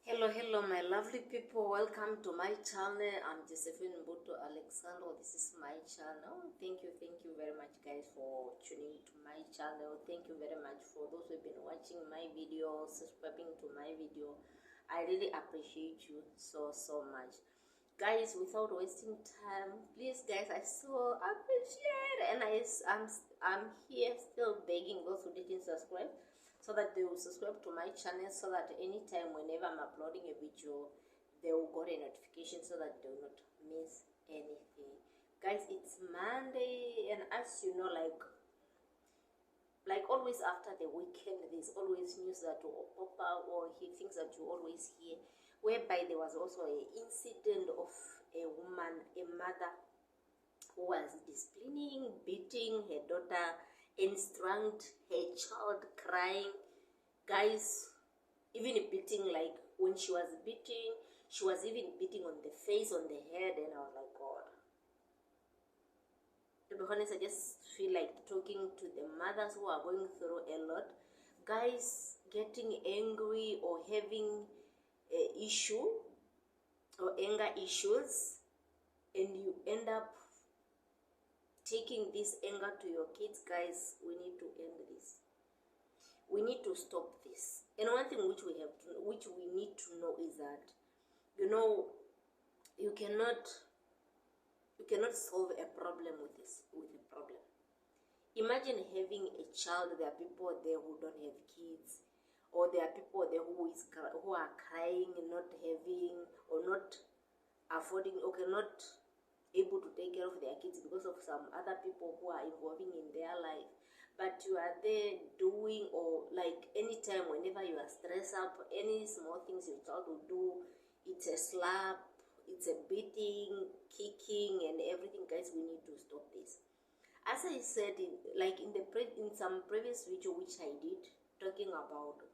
Hello, my lovely people. Welcome to my channel. I'm Josephine Mbuto Alexander. This is my channel. Thank you very much, guys, for tuning to my channel. Thank you very much for those who've been watching my videos, subscribing to my video. I really appreciate you so much, guys. Without wasting time, please, guys, I so appreciate, and I'm here still begging those who didn't subscribe, so that they will subscribe to my channel, so that anytime whenever I'm uploading a video, they will get a notification, so that they will not miss anything. Guys, it's Monday, and as you know, like always after the weekend, there's always news that will pop up, or things that you always hear, whereby there was also an incident of a woman, a mother, who was disciplining, beating her daughter, instruct her child, crying. Guys, even beating, like when she was beating, she was even beating on the face, on the head, and I was like, God. To be honest, I just feel like talking to the mothers who are going through a lot. Guys, getting angry or having an issue or anger issues, and you end up taking this anger to your kids. Guys, we need to end this. We need to stop this. And one thing which we need to know is that, you know, you cannot solve a problem with a problem. Imagine having a child. There are people there who don't have kids, or there are people there who are crying and not having, or not affording, or cannot able to take care of their kids because of some other people who are involving in their life. But you are there doing, or like anytime whenever you are stressed up, any small things your child will do, it's a slap, it's a beating, kicking, and everything. Guys, we need to stop this. As I said, in some previous video which I did, talking about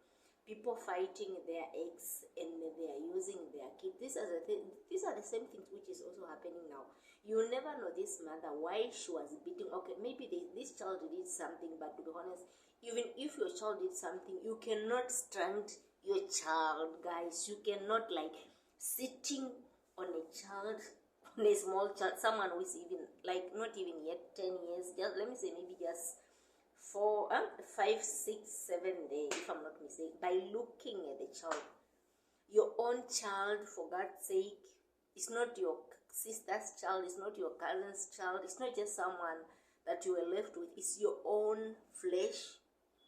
people fighting their ex and they are using their kids. These are the same things which is also happening now. You never know this mother why she was beating. Okay, maybe this child did something, but to be honest, even if your child did something, you cannot strengthen your child, guys. You cannot, like, sitting on a child, on a small child, someone who is even, like, not even yet 10 years, just let me say maybe just 4, 5, 6, 7 days, if I'm not mistaken, by looking at the child. Your own child, for God's sake. It's not your sister's child, it's not your cousin's child, it's not just someone that you were left with, it's your own flesh.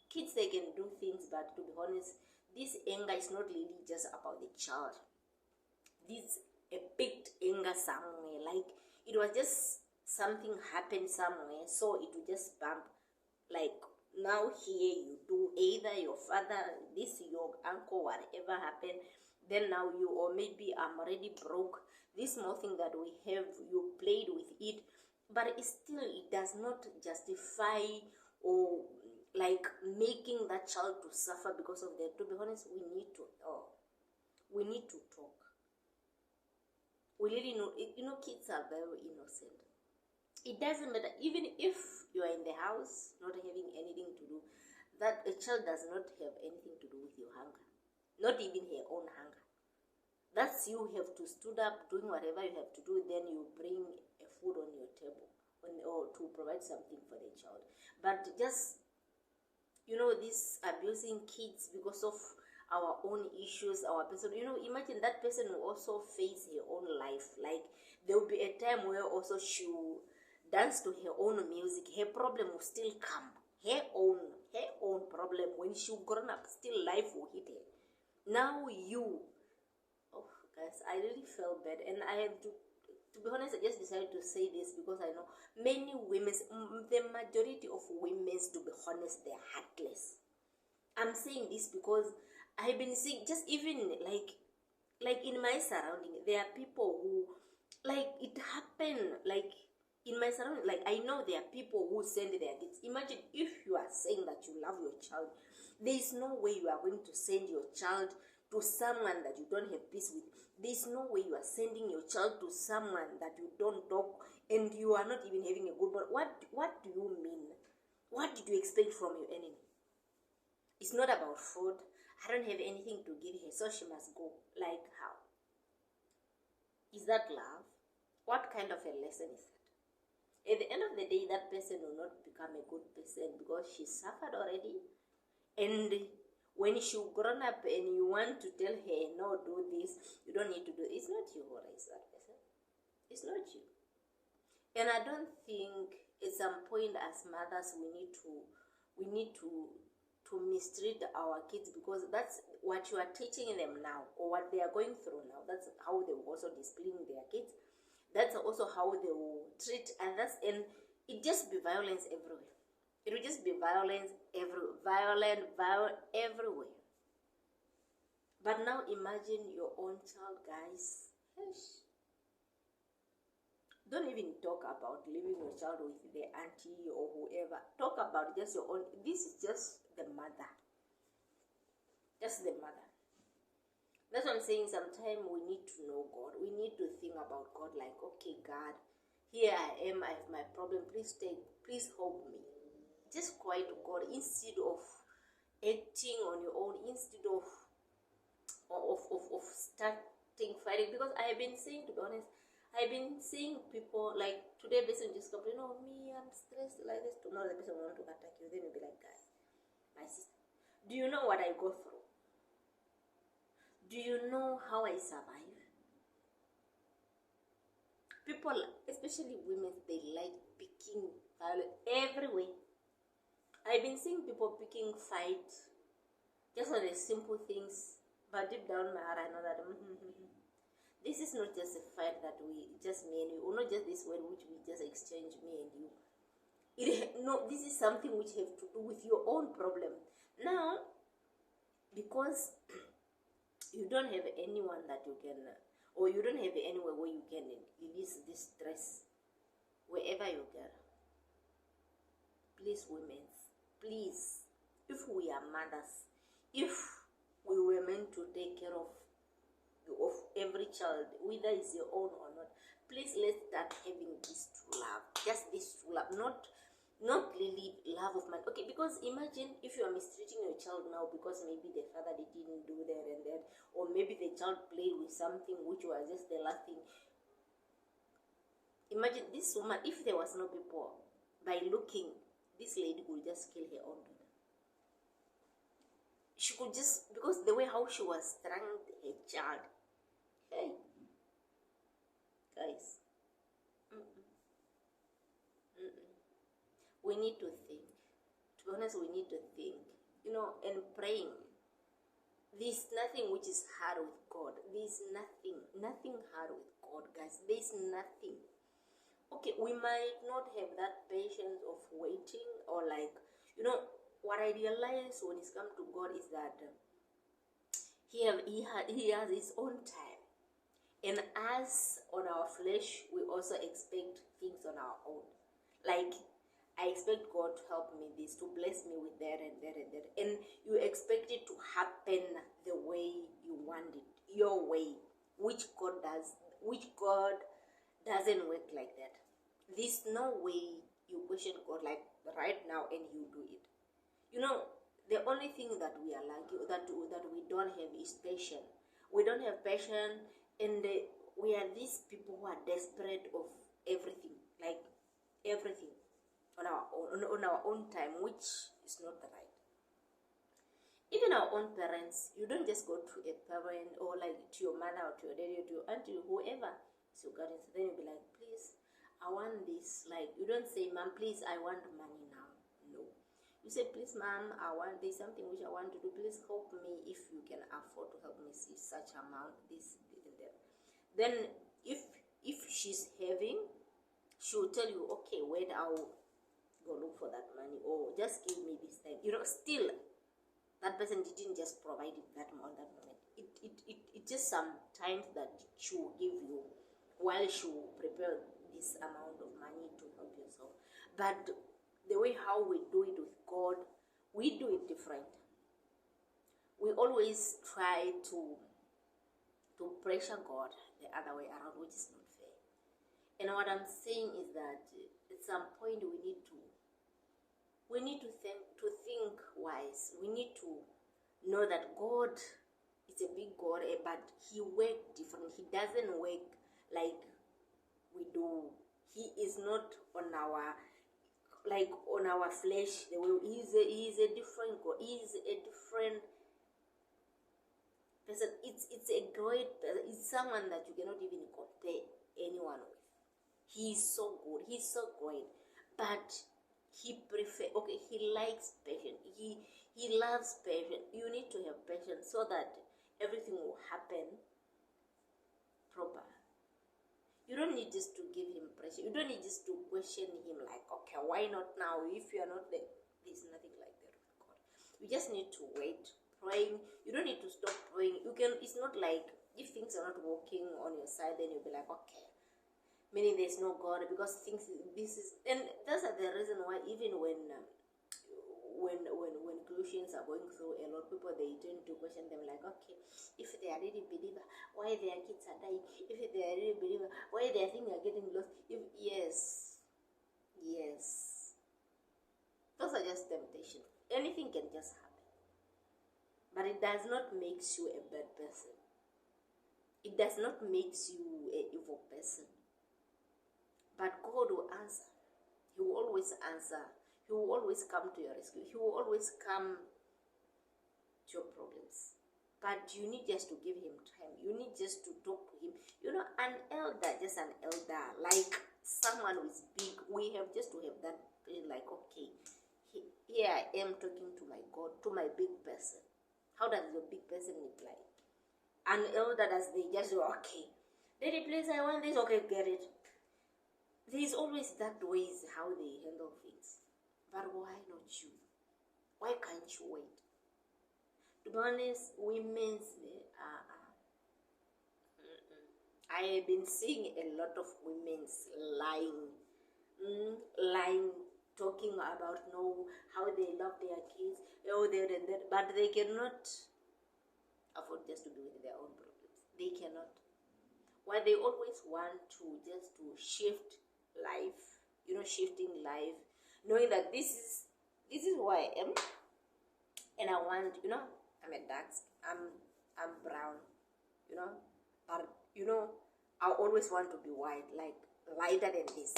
Kids, they can do things, but to be honest, this anger is not really just about the child. This a picked anger somewhere, like it was just something happened somewhere, so it will just bump. Like now here you do, either your father, this your uncle, whatever happened, then now you, or maybe I'm already broke, this small thing that we have, you played with it, but it does not justify or like making that child to suffer because of that. To be honest, we need to talk. We really know, kids are very innocent. It doesn't matter, even if you are in the house not having anything to do, that a child does not have anything to do with your hunger, not even her own hunger. That's you have to stood up doing whatever you have to do, then you bring a food on your table, or to provide something for the child. But just, this abusing kids because of our own issues, our person, imagine that person will also face her own life. Like there will be a time where also she will dance to her own music, her problem will still come, her own problem. When she grown up, still life will hit her. Now guys, I really felt bad, and I have to be honest, I just decided to say this because I know many women, the majority of women, to be honest, they're heartless. I'm saying this because I've been seeing, just even like in my surrounding, there are people who, like, it happened, like in my surrounding, like I know there are people who send their kids. Imagine if you are saying that you love your child, there is no way you are going to send your child to someone that you don't have peace with. There is no way you are sending your child to someone that you don't talk, and you are not even having a good bond. What do you mean? What did you expect from your enemy? It's not about food. I don't have anything to give her, so she must go. Like, Is that love? What kind of a lesson is that? At the end of the day, that person will not become a good person because she suffered already. And when she grown up and you want to tell her, no, do this, you don't need to do it. It's not you who raised that person. It's not you. And I don't think at some point as mothers we need to mistreat our kids, because that's what you are teaching them now, or what they are going through now. That's how they will also discipline their kids. That's also how they will treat others, and it just be violence everywhere. It will just be violence everywhere. But now imagine your own child, guys. Don't even talk about leaving your child with the auntie or whoever. Talk about just your own. This is just the mother. Just the mother. That's what I'm saying. Sometimes we need to know God. We need to think about God like, okay, God, here I am. I have my problem. Please help me. Just cry to God instead of acting on your own, instead of starting fighting. Because I have been saying, to be honest, I've been seeing people like today, person just complain, oh, me, I'm stressed like this. Tomorrow, the person will want to attack you. Then you'll be like, guys, my sister, do you know what I go through? Do you know how I survive? People, especially women, they like picking violence everywhere. I've been seeing people picking fight just on the simple things, but deep down my heart, I know that this is not just a fight that we just me and you, or not just this word which we just exchange me and you. No, this is something which have to do with your own problem. Now, because you don't have anyone that you can, or you don't have anywhere where you can release this stress, wherever you go. Please, women, please, if we are mothers, if we were meant to take care of every child, whether it's your own or not, please let's start having this true love. Just this true love, not really love of man. Okay, because imagine if you are mistreating your child now because maybe the father didn't do that and that, or maybe the child played with something which was just the last thing. Imagine this woman, if there was no people, by looking, this lady could just kill her own daughter. She could just, because the way how she was strangling her child. Hey, guys, we need to think. To be honest, we need to think, and praying. There's nothing which is hard with God. There's nothing hard with God, guys. There's nothing. Okay, we might not have that patience of waiting, or like, what I realize when it's come to God is that he has his own time. And as on our flesh, we also expect things on our own. Like, I expect God to help me this, to bless me with that and that and that. And you expect it to happen the way you want it, your way, which God doesn't work like that. There's no way you question God like right now and you do it. The only thing that we are lacking, that we don't have, is patience. We don't have patience, and we are these people who are desperate of everything, like everything on our own time, which is not right. Even our own parents, you don't just go to a parent or like to your mother or to your daddy or to your auntie, whoever is your guardian. Then you'll be like, please, I want this. Like, you don't say, ma'am, please, I want money now. No. You say, please, ma'am, there's something which I want to do. Please help me if you can afford to help me see such amount, this and that. Then if she's having, she'll tell you, okay, wait, I'll go look for that money, or just give me this time. Still, that person didn't just provide it that on that moment. It just sometimes that she will give you while she will prepare this amount of money to help yourself. But the way how we do it with God, we do it different. We always try to pressure God the other way around, which is not fair. And what I'm saying is that at some point we need to think wise. We need to know that God is a big God, but he works different. He doesn't work like we do. He is not on our, like on our flesh. The way he is a different God. He is a different person. It's a great person. It's someone that you cannot even compare anyone with. He is so good. He's so great. But he likes patience. He loves patience. You need to have patience so that everything will happen proper. You don't need just to give him pressure. You don't need just to question him like, okay, why not now? If you are not there, there's nothing like that with God. You just need to wait, praying. You don't need to stop praying. It's not like if things are not working on your side, then you'll be like, okay, meaning there's no God, because and that's the reason why even when Christians are going through a lot, people they tend to question them like, okay, if they are really believer, why their kids are dying? If they are really believer, why their things are getting lost? Yes, those are just temptation. Anything can just happen, but it does not make you a bad person. It does not make you an evil person. But God will answer. He will always answer. He will always come to your rescue. He will always come to your problems. But you need just to give him time. You need just to talk to him. An elder, just an elder, like someone who is big. We have just to have that feeling like, okay, here I am talking to my God, to my big person. How does your big person look like? An elder, does they just go, okay, Daddy, please, I want this. Okay, get it. There's always that ways how they handle things. But why not you? Why can't you wait? To be honest, I have been seeing a lot of women's lying, talking about how they love their kids, but they cannot afford just to be with their own problems. They cannot. Why they always want to just to shift life, shifting life, knowing that this is who I am, and I want, I'm a dark, I'm brown, but I always want to be white, like lighter than this,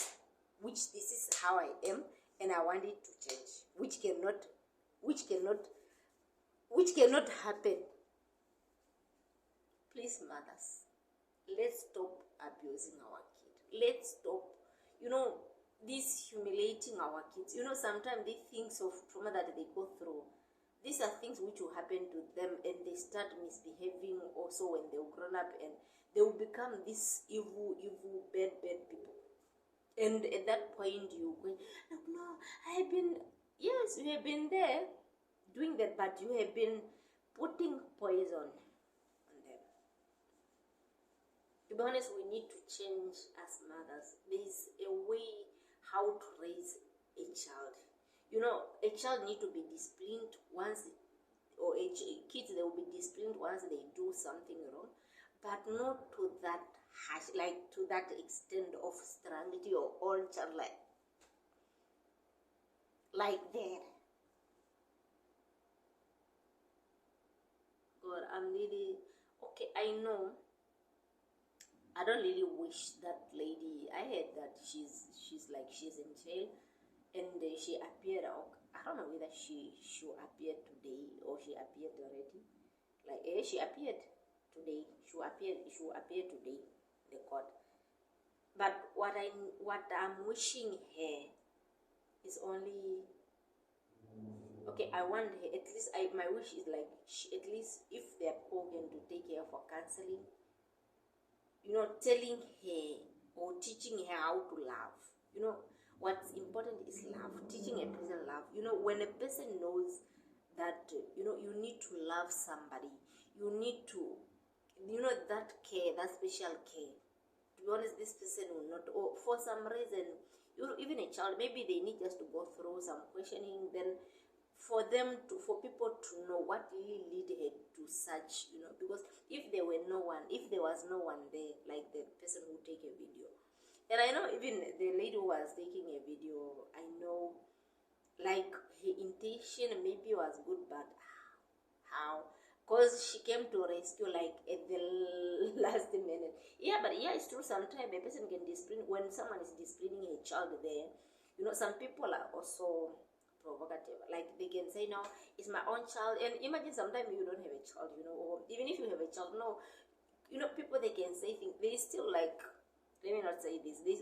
which this is how I am, and I want it to change, which cannot happen. Please, mothers, let's stop abusing our kid. Let's stop, this humiliating our kids. Sometimes they think of trauma that they go through. These are things which will happen to them, and they start misbehaving also when they'll grow up, and they will become these evil, bad people. And at that point, you go, no, yes, you have been there doing that, but you have been putting poison on them. To be honest, we need to change as mothers. There is a way how to raise a child. A child need to be disciplined once, or kids, they will be disciplined once they do something wrong, but not to that harsh, like to that extent of strangity or all child like that. God, I'm really okay. I know. I don't really wish that lady. I heard that she's in jail, and she appeared. I don't know whether she appeared today or she appeared already. She appeared today. She appear today in the court. But what I'm wishing her is only, okay. I want her at least. My wish is like at least if they're going to take her for counseling. Telling her or teaching her how to love. What's important is love. Teaching a person love. When a person knows that, you need to love somebody, you need to, that care, that special care. To be honest, this person will not, or for some reason, even a child, maybe they need just to go through some questioning, then for people to know what really lead her to such, because if there was no one there, like the person who take a video, and I know even the lady who was taking a video, I know, like, her intention maybe was good, but how? Because she came to rescue like at the last minute. Yeah, but yeah, it's true. Sometimes a person can discipline when someone is disciplining a child there. You know, some people are also provocative. Like they can say, no, it's my own child. And imagine sometimes you don't have a child, you know, or even if you have a child, no, you know, people they can say things. They still like, let me not say this. They